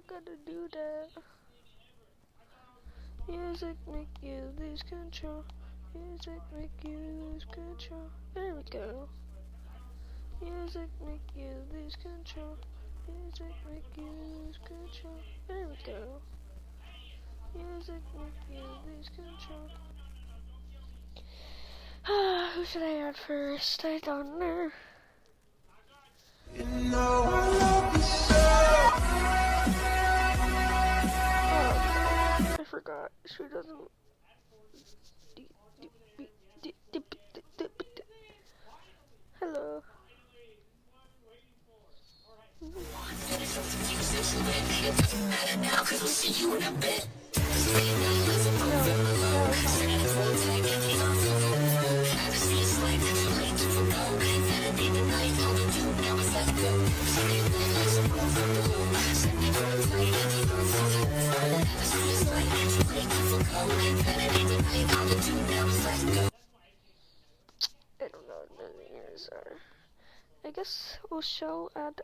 gotta do that. Music make you lose control. Music make you lose control. There we go. Music make you lose control. Music make you lose control. There we go. Music make you lose control. Who should I add first? I don't know. You know I love you so. Oh, I forgot. She doesn't. Hello. I don't know what the ears are. I guess we'll show at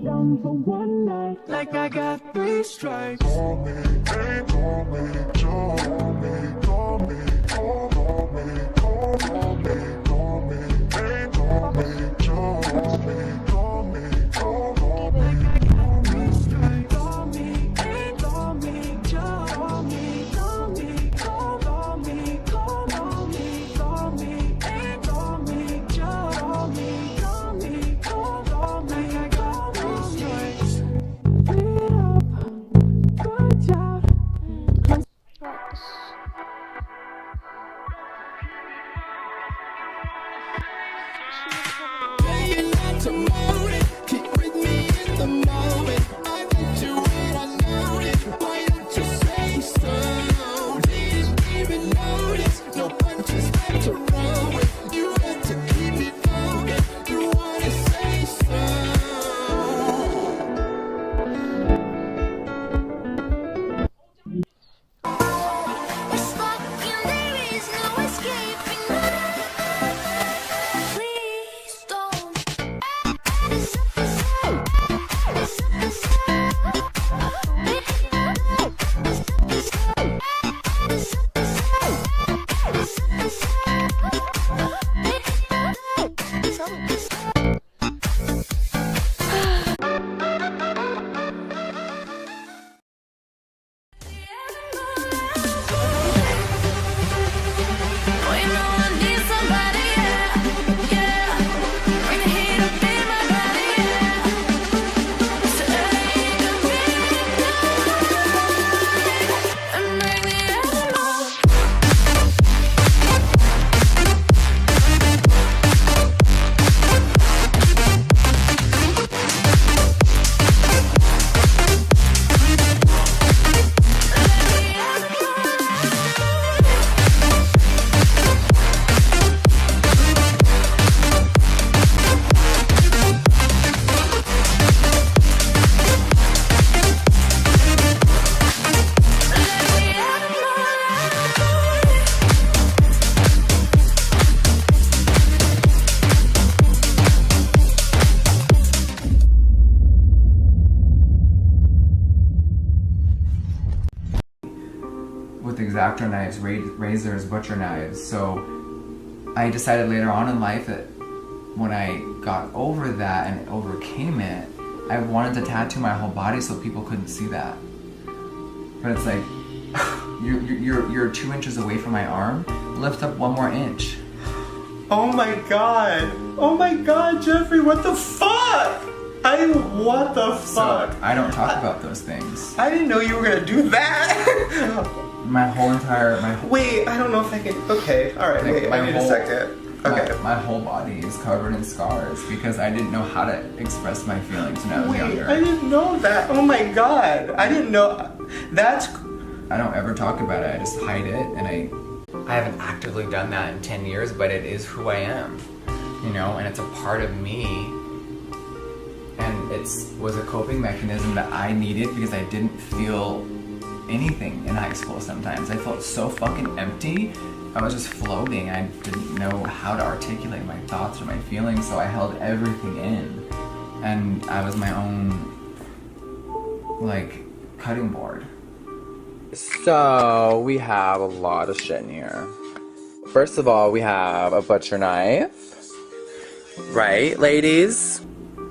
Down for one night, like I got 3 strikes. Call me, hey, call me, call me, call me, call me, call me, call me, hey, call me, call me, call me, call me, call me, strike. Call me, hey, call me, call me, call me, call me, call me, call me, hey, call me, call me, call me, call me, I got 3 strikes. Beat up, burnt out. Rocks. Playing not to mold it, keep with me in the moment. I want you and I know it. Why don't you say so? Didn't even notice. No punches left to roll with. You had to keep me focused. You wanna say so? It's like there is no escaping. Please don't. with X-Acto knives, razors, butcher knives. So I decided later on in life that when I got over that and overcame it, I wanted to tattoo my whole body so people couldn't see that. But it's like, you're 2 inches away from my arm, lift up 1 more inch. Oh my god, Jeffrey, what the fuck? What the fuck? So I don't talk about those things. I didn't know you were gonna do that. Wait, I don't know if I can. Okay, alright, wait, I need a second. Okay. My whole body is covered in scars because I didn't know how to express my feelings when I was younger. I didn't know that. Oh my god. I didn't know. I don't ever talk about it. I just hide it, and I haven't actively done that in 10 years, but it is who I am, you know, and it's a part of me. And it was a coping mechanism that I needed because I didn't feel anything in high school sometimes. I felt so fucking empty. I was just floating. I didn't know how to articulate my thoughts or my feelings, so I held everything in. And I was my own like cutting board. So we have a lot of shit in here. First of all, we have a butcher knife. Right, ladies?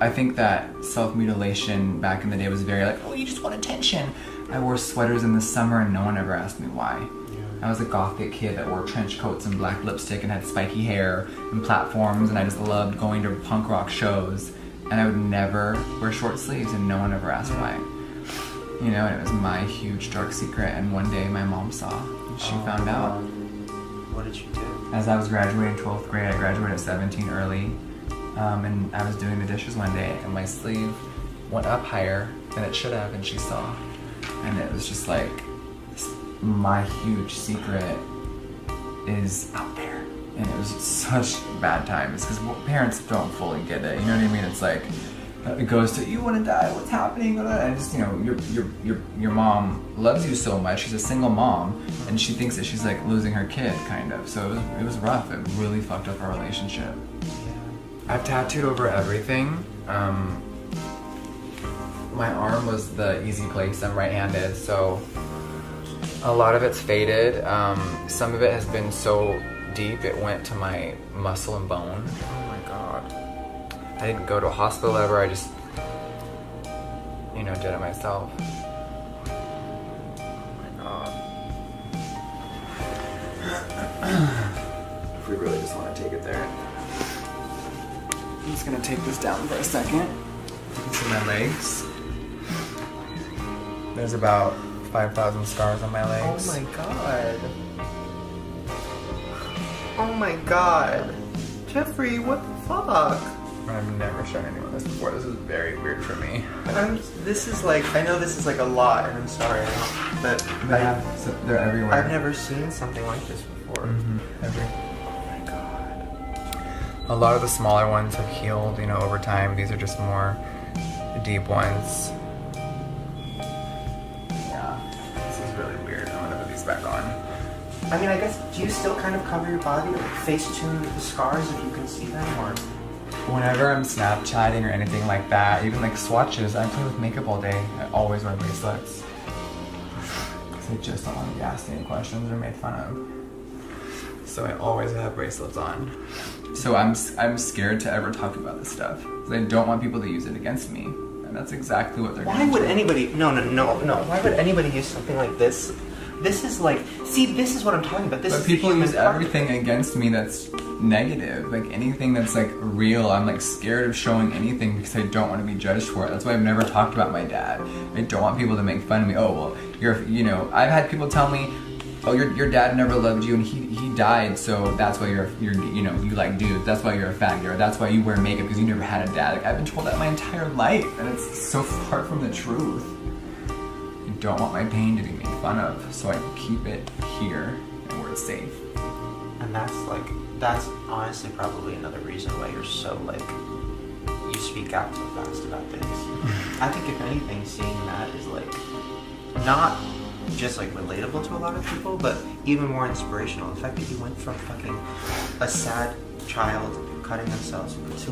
I think that self-mutilation back in the day was very like, oh, you just want attention. I wore sweaters in the summer and no one ever asked me why. I was a gothic kid that wore trench coats and black lipstick and had spiky hair and platforms, and I just loved going to punk rock shows. And I would never wear short sleeves and no one ever asked why. You know, and it was my huge dark secret, and one day my mom saw, and she found out. What did you do? As I was graduating 12th grade, I graduated at 17 early, and I was doing the dishes one day, and my sleeve went up higher than it should have, and she saw. And it was just like, my huge secret is out there. And it was such bad times, because parents don't fully get it, you know what I mean? It's like, it goes to, you want to die, what's happening? And just, you know, your mom loves you so much, she's a single mom, and she thinks that she's like losing her kid, kind of. So it was rough, it really fucked up our relationship. I've tattooed over everything. My arm was the easy place, I'm right-handed, so a lot of it's faded. Some of it has been so deep, it went to my muscle and bone. Oh my god. I didn't go to a hospital ever, I just, you know, did it myself. Oh my god. If we really just want to take it there. I'm just gonna take this down for a second. You can see my legs. There's about 5,000 scars on my legs. Oh my god. Oh my god. Jeffrey, what the fuck? I've never shown anyone this before. This is very weird for me. This is like, I know this is like a lot, and I'm sorry, but So they're everywhere. I've never seen something like this before. Oh my god. A lot of the smaller ones have healed, you know, over time. These are just more deep ones. Yeah, this is really weird. I'm gonna put these back on. I mean, I guess, do you still kind of cover your body, like face tune the scars if you can see them, or? Whenever I'm Snapchatting or anything like that, even like swatches, I play with makeup all day. I always wear bracelets. Because I just don't want to be asked any questions or made fun of. So I always have bracelets on. So I'm scared to ever talk about this stuff. Because I don't want people to use it against me. And that's exactly what they're going to do. Why would anybody, no. Why would anybody use something like this? This is like, see, this is what I'm talking about. This but is people use everything against me that's negative. Like anything that's like real, I'm like scared of showing anything because I don't want to be judged for it. That's why I've never talked about my dad. I don't want people to make fun of me. Oh, well, you know, I've had people tell me, oh, your dad never loved you and he died, so that's why you're you know, you like dudes, that's why you're a faggot, or that's why you wear makeup because you never had a dad. Like, I've been told that my entire life, and it's so far from the truth. I don't want my pain to be made fun of, so I keep it here and where it's safe. And that's honestly probably another reason why you're so like, you speak out so fast about this. I think if anything, seeing that is like, not just like relatable to a lot of people, but even more inspirational. The fact that you went from fucking a sad child cutting themselves to,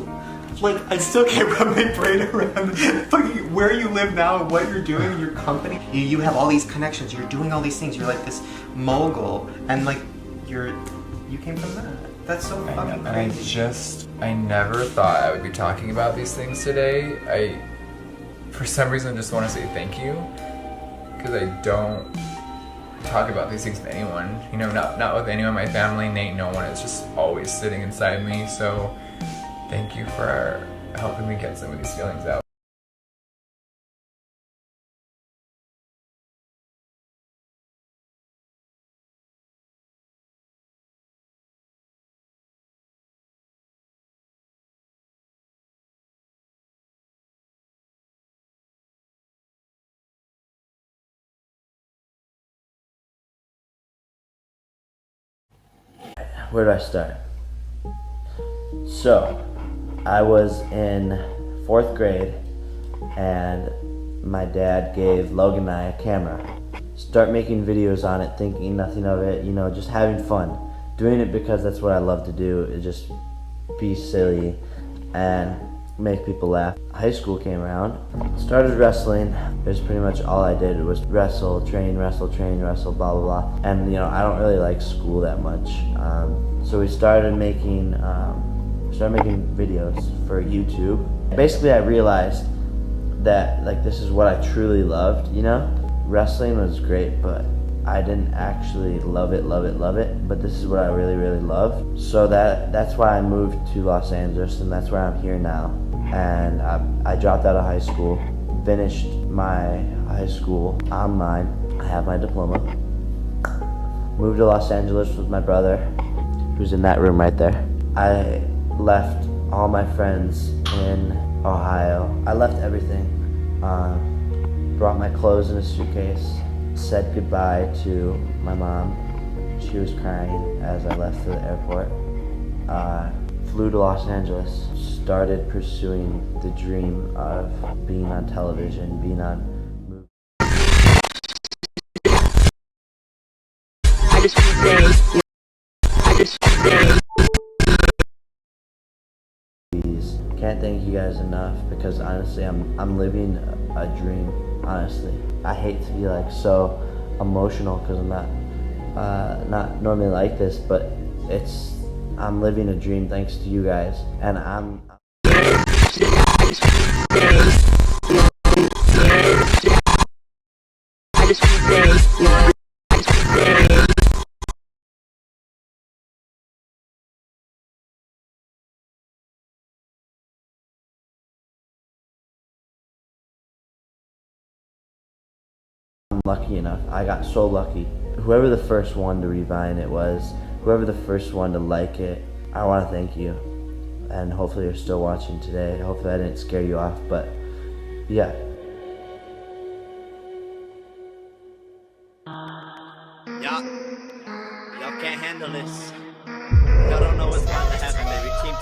like, I still can't wrap my brain around fucking where you live now, what you're doing in your company. You have all these connections, you're doing all these things, you're like this mogul, and like you came from that. That's so fucking crazy. I never thought I would be talking about these things today. For some reason, just want to say thank you. Because I don't talk about these things with anyone. You know, not with anyone in my family, Nate, no one. It's just always sitting inside me. So thank you for helping me get some of these feelings out. Where do I start? So, I was in 4th grade and my dad gave Logan and I a camera. Start making videos on it, thinking nothing of it, you know, just having fun. Doing it because that's what I love to do, is just be silly. And make people laugh. High school came around, started wrestling. It was pretty much all I did was wrestle, train, wrestle, blah, blah, blah. And you know, I don't really like school that much. So we started making videos for YouTube. Basically, I realized that like this is what I truly loved, you know? Wrestling was great, but I didn't actually love it, but this is what I really, really love. So that's why I moved to Los Angeles, and that's where I'm here now. And I dropped out of high school, finished my high school online. I have my diploma. Moved to Los Angeles with my brother, who's in that room right there. I left all my friends in Ohio. I left everything. Brought my clothes in a suitcase. Said goodbye to my mom. She was crying as I left for the airport. Flew to Los Angeles. Started pursuing the dream of being on television, being on movies. Can't thank you guys enough because honestly, I'm living a dream. Honestly, I hate to be like so emotional because I'm not normally like this, but I'm living a dream thanks to you guys, and I'm lucky enough. I got so lucky. Whoever the first one to revine it was, whoever the first one to like it, I want to thank you. And hopefully you're still watching today. Hopefully I didn't scare you off, but yeah. Y'all can't handle this. Y'all don't know what's about to happen, baby. Team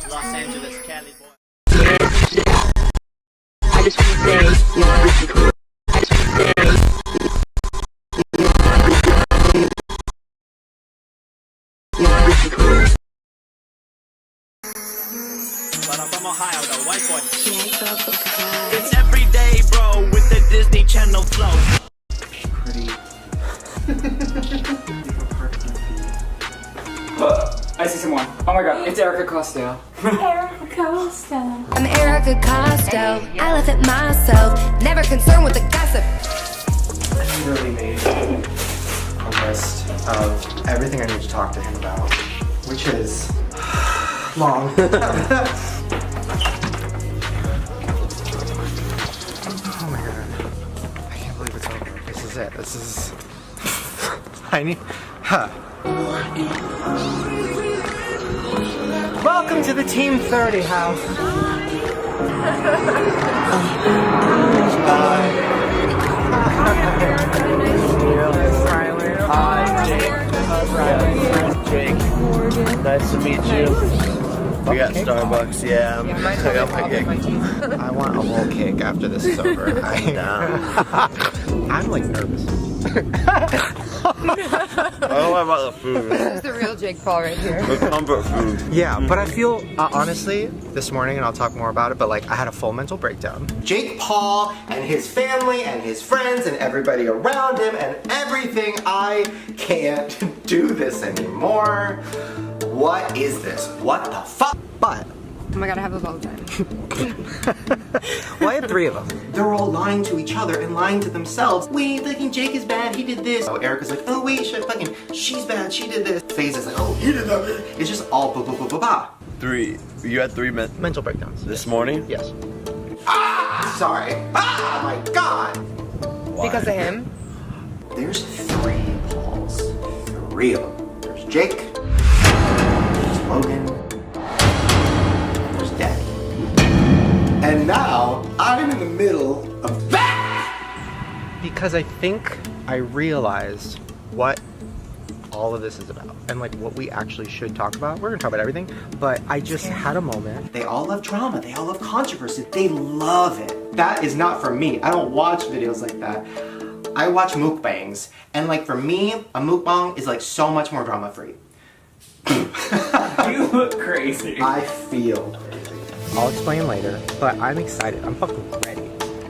10, Los Angeles, Cali boy. But I'm from Ohio, though, white boy. It's every day, bro, with the Disney Channel flow. Pretty. I see someone. Oh my god, it's Erica Costello. Erica Costello. I'm Erica Costello. I left it myself. Never concerned with the gossip. I really made a list of everything I need to talk to him about, which is long. Oh my god. I can't believe it's over. This is it. This is... I need... Huh. Welcome to the Team 30 house. Hi, Jake. Nice to meet you. We got Starbucks, yeah. I got my cake. I want a whole cake after this is over. I'm like nervous. I don't know about the food. This is the real Jake Paul right here. The comfort food. Yeah, but I feel, honestly, this morning, and I'll talk more about it, but like I had a full mental breakdown. Jake Paul and his family and his friends and everybody around him and everything. I can't do this anymore. What is this? What the fuck? But Oh my god, I have a bow tie. well, I had 3 of them. They're all lying to each other and lying to themselves. Wait, fucking Jake is bad, he did this. Oh, Erica's like, oh wait, shit, fucking, she's bad, she did this. FaZe is like, oh, he did that. It's just all blah, blah, blah, blah, blah. 3. You had 3 mental breakdowns. This morning? Yes. Ah, sorry. Ah, my god. Why? Because of him? There's 3 Pauls. 3 of them. There's Jake, there's Logan, and now I'm in the middle of that! Because I think I realized what all of this is about and like what we actually should talk about. We're gonna talk about everything, but I just had a moment. They all love drama, they all love controversy, they love it. That is not for me. I don't watch videos like that. I watch mukbangs, and like for me, a mukbang is like so much more drama free. You look crazy. I feel crazy. I'll explain later, but I'm excited. I'm fucking ready.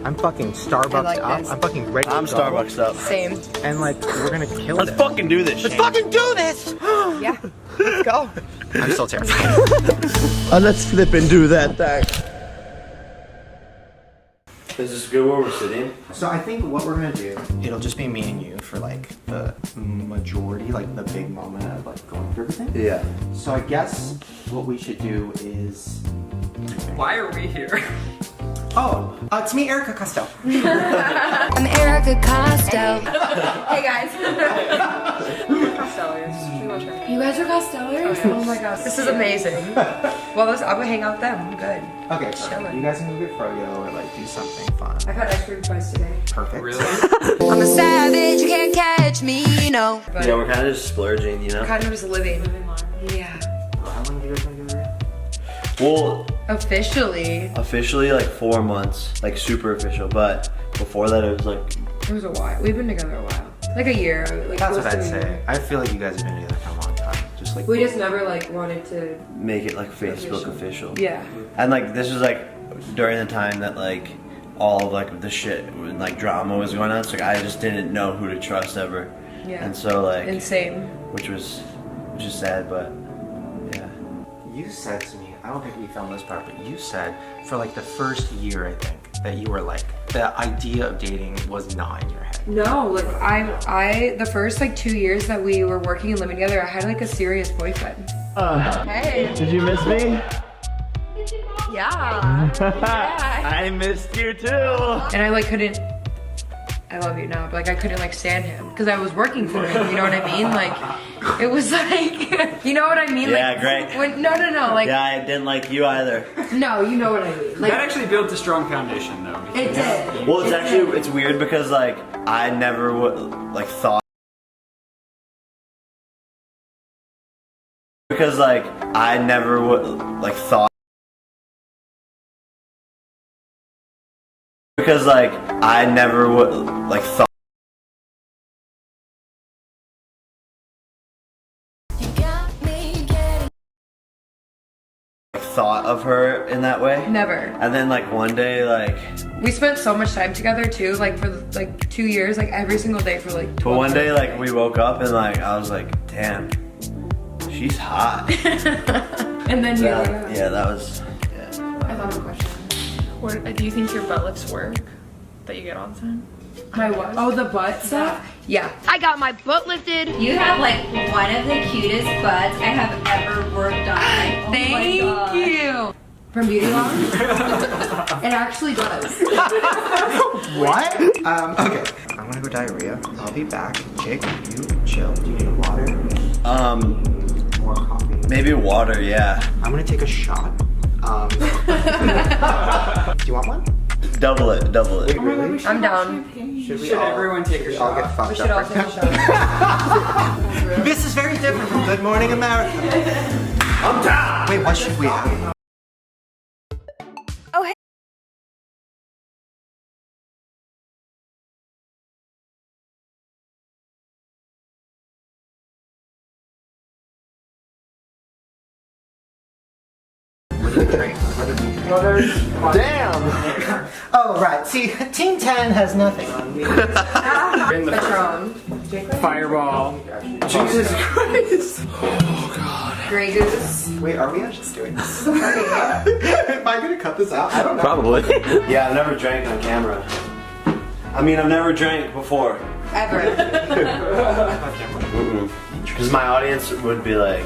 I'm fucking Starbucks like up. this. I'm fucking ready to I'm go. Starbucks up. Same. And like, we're gonna kill Let's it. fucking do this. Let's fucking do this! Yeah. Let's go. I'm still terrified. Let's flip and do that thing. Is this good where we're sitting? So I think what we're gonna do, it'll just be me and you for like the majority, like the big moment of like going through everything. Yeah. So I guess what we should do is... Why are we here? Oh, it's me, Erica Costello. I'm Erica Costello. Hey guys. Costellers. We want to try. You guys are Costellers? Oh my gosh. This is amazing. Well, I'll go hang out with them. I'm good. Okay, Chilling. you guys can go get froyo or like do something fun. I've had ice cream twice today. Perfect. Really? I'm a savage, you can't catch me, no. But Yeah, we're kind of just splurging, you know? kind of just living. Yeah. How long have you guys been together? Well, Officially, like 4 months, like super official, but before that it was like, it was a while. We've been together a while. Like a year. Like That's close what to I'd a say. year. I feel like you guys have been together for a long time. Just like We just never like wanted to. make it like Facebook official. Yeah. And like this was like during the time that like all of like the shit like drama was going on, so like I just didn't know who to trust ever. Yeah. And so like, Insane. which is sad, but yeah. you said to me, I don't think we filmed this part, but you said for like the first year, I think, that you were like, the idea of dating was not in your head. No, like I the first like 2 years that we were working and living together, I had like a serious boyfriend. Hey. Did you miss me? Yeah. I missed you too. And I like couldn't. I love you now, but like I couldn't like stand him because I was working for him. You know what I mean? Like it was like, you know what I mean? Yeah, like, great. When, no, like Yeah, I didn't like you either. no, you know what I mean? Like That actually built a strong foundation, though. it did. Well, it's weird because like I never like thought. Because like I never like thought. Because like I never like thought. Thought of her in that way. Never. And then like one day like. We spent so much time together too, like for like 2 years, like every single day for like 12 But one day months. like we woke up and like I was like, damn, she's hot. And then you Yeah, that was. Yeah. I have a question. Do you think your butt lifts work that you get all the time? My what? Oh, the butt stuff? Yeah. I got my butt lifted. You have like one of the cutest butts I have ever worked on. Like, oh Thank my God. you. From Beauty Lounge? It actually does. What? Okay. I'm gonna go diarrhea. I'll be back. Jake, you chill. Do you need water? More coffee? Maybe water, yeah. I'm gonna take a shot. Do you want one? Double it. Wait, really? I'm down. Should we Should all, everyone take a all shot? get fucked We should all up take right a now? shot. This is very different from Good Morning America. I'm down. Wait, what should we have? Damn. Oh, right. See, Team 10 has nothing on me. In the Patron. fireball. Jesus Christ. Grey Goose. Wait, are we actually doing this? Am I gonna cut this out? I don't know. Probably. Yeah, I've never drank on camera. I mean, I've never drank before. Ever. Because my audience would be like,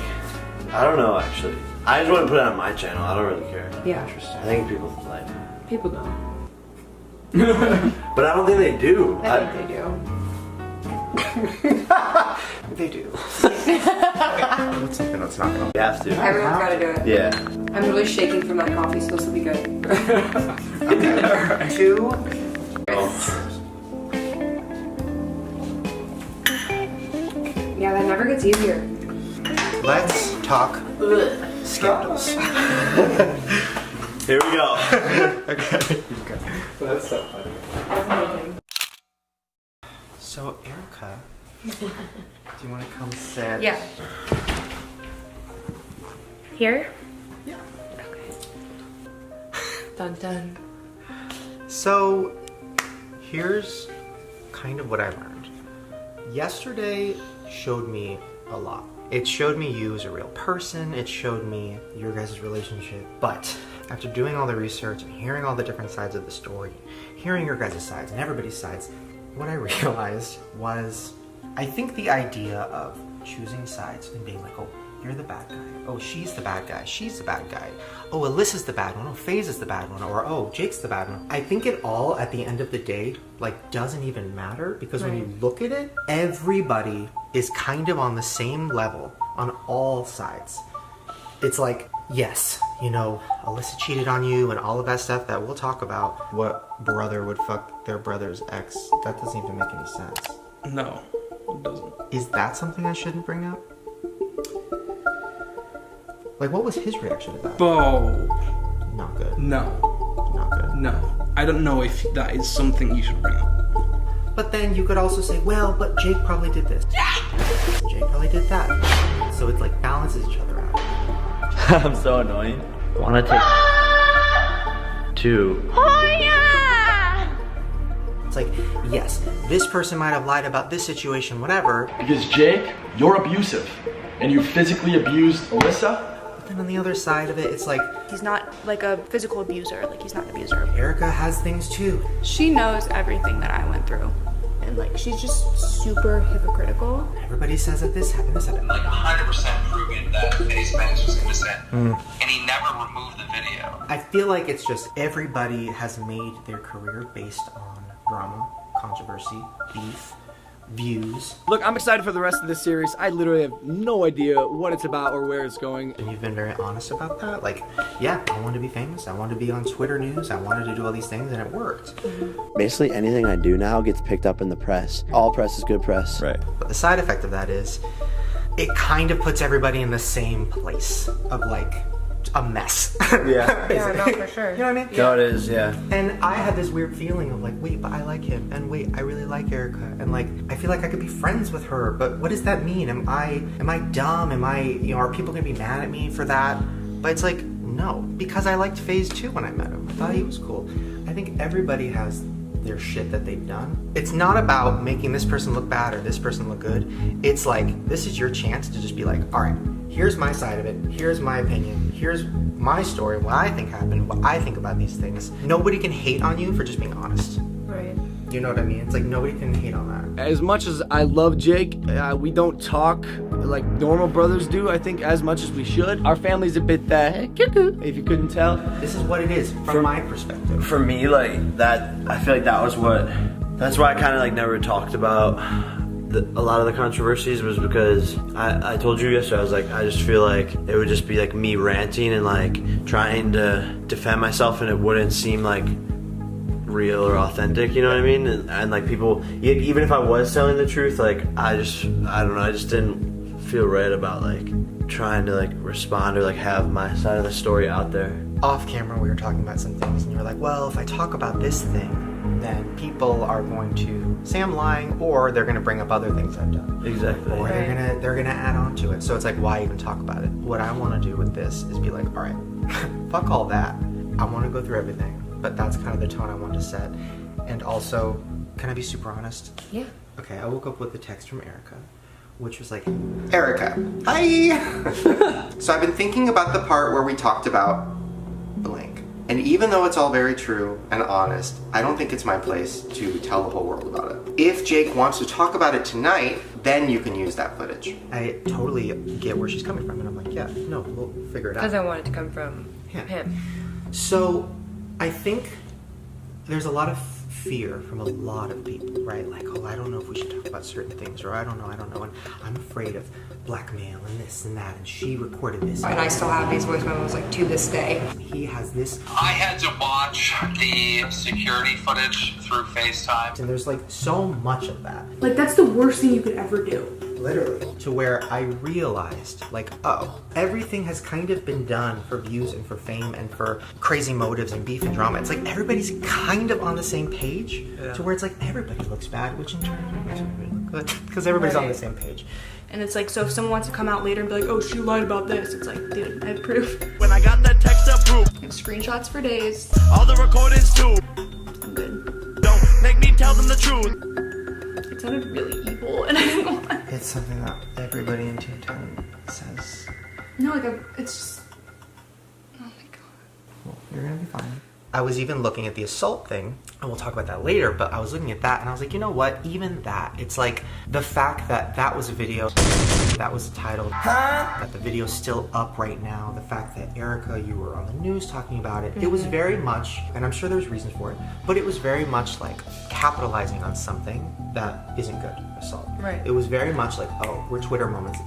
I don't know actually. I just want to put it on my channel. I don't really care. Yeah. I think people like it. People know. But I don't think they do. I think they do. They do. What's something that's not gonna You have to. Everyone's gotta do it. Yeah. I'm really shaking from that coffee, so this will be good. Okay. 2. Yeah, that never gets easier. Let's talk scandals. Here we go. Okay. That's so funny. So, Erica, do you want to come sit? Yeah. Here? Yeah. Okay. Dun dun. So, here's kind of what I learned. Yesterday showed me a lot. It showed me you as a real person, it showed me your guys' relationship, but after doing all the research and hearing all the different sides of the story, hearing your guys' sides and everybody's sides, what I realized was, I think the idea of choosing sides and being like, oh, you're the bad guy. Oh, she's the bad guy. She's the bad guy. Oh, Alyssa's the bad one. Oh, FaZe is the bad one. Or, oh, Jake's the bad one. I think it all, at the end of the day, like, doesn't even matter. Because when you look at it, everybody is kind of on the same level on all sides. It's like, yes, you know, Alyssa cheated on you and all of that stuff that we'll talk about. What brother would fuck their brother's ex? That doesn't even make any sense. No, it doesn't. Is that something I shouldn't bring up? Like, what was his reaction to that? Oh. Not good. No. Not good. No. I don't know if that is something you should bring up. But then you could also say, well, but Jake probably did this. Jake probably did that. So it like balances each other out. I'm so annoying. Wanna take 2. Oh yeah! It's like, yes, this person might have lied about this situation, whatever. Because Jake, you're abusive. And you physically abused Alyssa? But then on the other side of it, it's like, He's not like a physical abuser, like he's not an abuser. Erica has things too. She knows everything that I went through. And like, she's just super hypocritical. Everybody says that this happened, this happened. Like 100% proven that FaZe Banks was innocent. And he never removed the video. I feel like it's just everybody has made their career based on drama, controversy, beef, views. Look, I'm excited for the rest of this series. I literally have no idea what it's about or where it's going. And you've been very honest about that. Like, yeah, I wanted to be famous. I wanted to be on Twitter news. I wanted to do all these things, and it worked. Basically, anything I do now gets picked up in the press. All press is good press. Right. But the side effect of that is, it kind of puts everybody in the same place of like a mess. Yeah. Yeah, no, for sure. You know what I mean? No, it is, yeah. And I had this weird feeling of like, wait, but I like him, and wait, I really like Erica, and like, I feel like I could be friends with her, but what does that mean? Am I dumb? Am I, you know, are people gonna be mad at me for that? But it's like, no, because I liked FaZe too when I met him. I thought he was cool. I think everybody has their shit that they've done. It's not about making this person look bad or this person look good. It's like, this is your chance to just be like, all right, here's my side of it, here's my opinion, here's my story, what I think happened, what I think about these things. Nobody can hate on you for just being honest. Right. You know what I mean? It's like nobody can hate on that. As much as I love Jake, we don't talk like normal brothers do, I think, as much as we should. Our family's a bit cuckoo, if you couldn't tell. This is what it is from my perspective. For me, like, that, I feel like that's why I kind of like never talked about a lot of the controversies, was because I told you yesterday, I was like, I just feel like it would just be like me ranting and like trying to defend myself, and it wouldn't seem like real or authentic, you know what I mean? And like people, even if I was telling the truth, like I don't know, I just didn't feel right about like trying to like respond or like have my side of the story out there. Off camera, we were talking about some things, and you were like, well, if I talk about this thing, then people are going to say I'm lying, or they're going to bring up other things I've done. Exactly. Or they're gonna add on to it. So it's like, why even talk about it? What I want to do with this is be like, all right, fuck all that. I want to go through everything, but that's kind of the tone I want to set. And also, can I be super honest? Yeah. Okay, I woke up with a text from Erica, which was like, Erica, hi! So I've been thinking about the part where we talked about blank. And even though it's all very true and honest, I don't think it's my place to tell the whole world about it. If Jake wants to talk about it tonight, then you can use that footage. I totally get where she's coming from, and I'm like, yeah, no, we'll figure it out. Because I want it to come from him. So, I think there's a lot of fear from a lot of people, right? Like, oh, I don't know if we should talk about certain things, or I don't know, and I'm afraid of blackmail and this and that, and she recorded this. And I still have these voice memos, like, to this day. He has this. I had to watch the security footage through FaceTime. And there's like so much of that. Like, that's the worst thing you could ever do. literally, to where I realized, like, oh, everything has kind of been done for views and for fame and for crazy motives and beef and drama. It's like everybody's kind of on the same page, to where it's like everybody looks bad, which in turn makes everybody look good, because everybody's on the same page. And it's like, so if someone wants to come out later and be like, oh, she lied about this, it's like, dude, I have proof. When I got that text of proof, I have screenshots for days. all the recordings too. I'm good. Don't make me tell them the truth. It sounded really evil, and I didn't want. It's something that everybody in Toontown says. No, like, it's just. Oh my god. Well, you're gonna be fine. I was even looking at the assault thing, and we'll talk about that later, but I was looking at that and I was like, you know what, even that, it's like the fact that that was a video, that was titled, that the video's still up right now, the fact that Erica, you were on the news talking about it, it was very much, and I'm sure there's reasons for it, but it was very much like capitalizing on something that isn't good, assault. Right. It was very much like, oh, we're Twitter moments,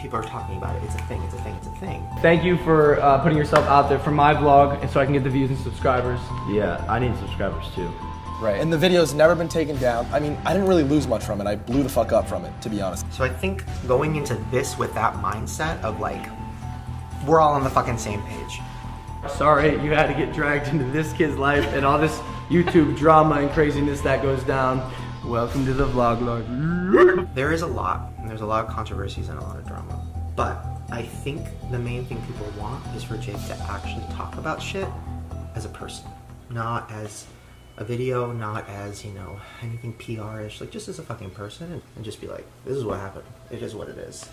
people are talking about it, it's a thing, it's a thing, it's a thing. Thank you for putting yourself out there for my vlog, and so I can get the views and subscribers. Yeah, I need subscribers too. Right. And the video's never been taken down. I mean, I didn't really lose much from it. I blew the fuck up from it, to be honest. So I think going into this with that mindset of like, we're all on the fucking same page. Sorry you had to get dragged into this kid's life and all this YouTube drama and craziness that goes down. Welcome to the vlog log. There is a lot, and there's a lot of controversies and a lot of drama. But I think the main thing people want is for Jake to actually talk about shit as a person. Not as a video, not as, you know, anything PR-ish, like just as a fucking person, and just be like, this is what happened. It is what it is.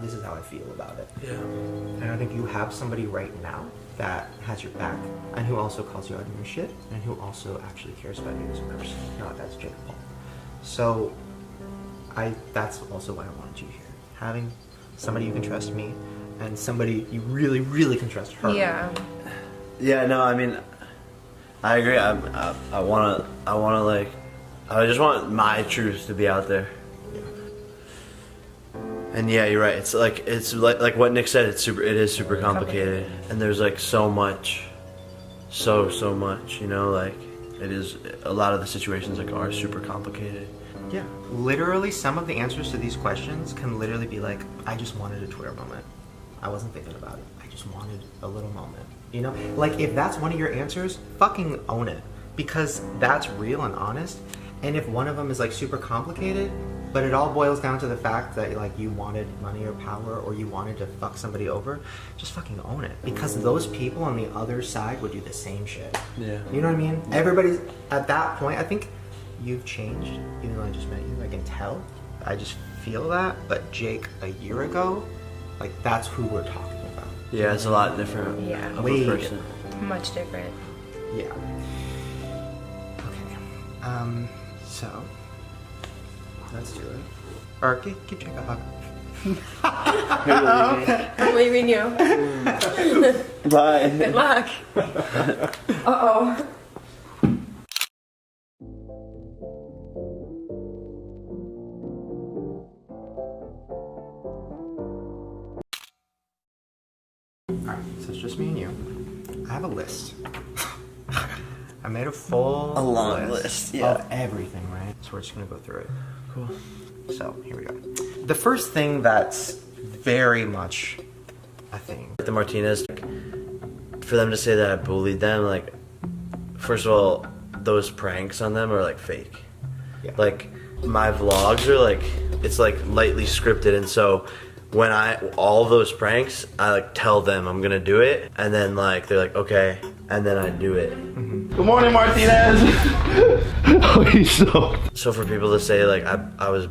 This is how I feel about it. Yeah. And I think you have somebody right now that has your back, and who also calls you out on your shit, and who also actually cares about you as a person, not as Jake Paul. So, that's also why I wanted you here. Having somebody you can trust, me, and somebody you really, really can trust, her. Yeah. Yeah, no, I mean, I agree. I just want my truth to be out there. And yeah, you're right. It's like what Nick said. It is super complicated, and there's like so much, so much. You know, like it is. A lot of the situations like are super complicated. Yeah, literally, some of the answers to these questions can literally be like, I just wanted a Twitter moment. I wasn't thinking about it. I just wanted a little moment. You know, like if that's one of your answers, fucking own it, because that's real and honest. And if one of them is like super complicated, but it all boils down to the fact that like you wanted money or power, or you wanted to fuck somebody over, just fucking own it, because those people on the other side would do the same shit. Yeah. You know what I mean? Everybody's at that point. I think you've changed, even though I just met you. I can tell. I just feel that. But Jake, a year ago, like that's who we're talking about. Yeah, it's a lot different. Yeah. Of a Way person. different. Much different. Yeah. Okay. So let's do it. Or give Jake a hug. I'm leaving you. Bye. Good luck. Uh-oh. Alright, so it's just me and you. I have a list. I made a full list, yeah. of everything, right? So we're just gonna go through it. Cool. So here we go. The first thing that's very much a thing. The Martinez, for them to say that I bullied them, like, first of all, those pranks on them are like fake. Yeah. Like, my vlogs are like, it's like lightly scripted, and so when all those pranks, I like tell them I'm gonna do it, and then like they're like, okay, and then I do it. Good morning, Martinez. Oh, he's So for people to say like I was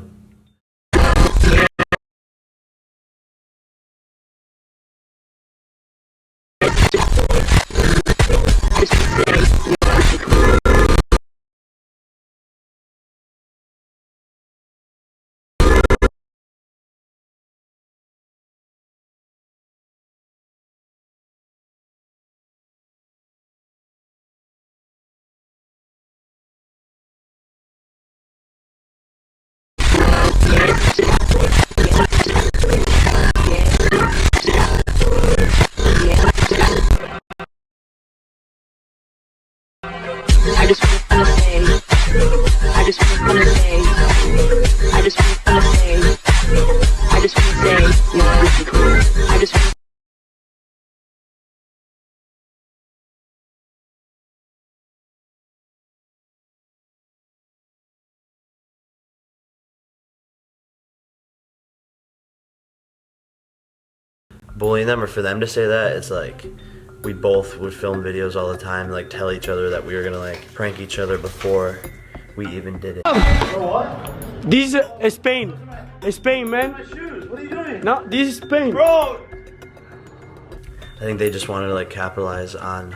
bullying them or for them to say that. It's like we both would film videos all the time, like tell each other that we were gonna like prank each other before we even did it. This is Spain. Spain, man. My shoes. What are you doing? No, this is Spain. Bro. I think they just wanted to like capitalize on